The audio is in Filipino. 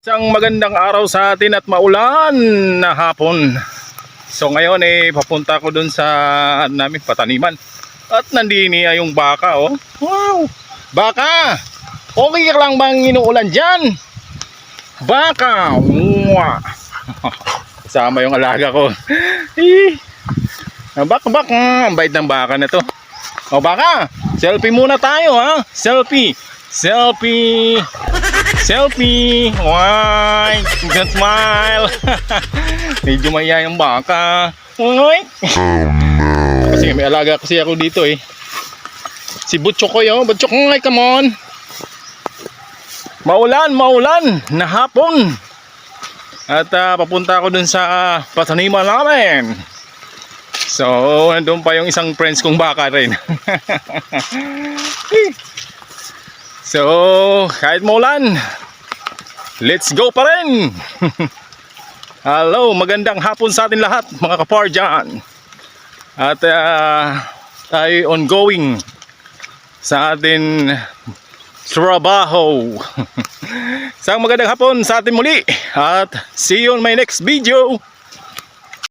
Isang magandang araw sa atin at maulan na hapon. So ngayon papunta ko dun sa namin pataniman. At nandini yung baka oh. Wow! Baka! Okay ka lang bang inuulan dyan? Baka! Mwah! Kasama yung alaga ko. Bak, ang bait ng baka na to. O baka, selfie muna tayo ha. Selfie. Selfie. Selfie. Why? Good smile. Medyo maya yung baka. Uy. Kasi may alaga kasi ako dito Si Butchokoy Butchokoy, come on. Maulan na hapon. At papunta ako dun sa pataniman namin. So, nandun pa yung isang friends kong baka rin. So, kahit maulan, let's go pa rin. Hello, magandang hapon sa atin lahat mga kapar dyan. At tayo ongoing sa atin trabaho. Isang magandang hapon sa atin muli. At see you on my next video.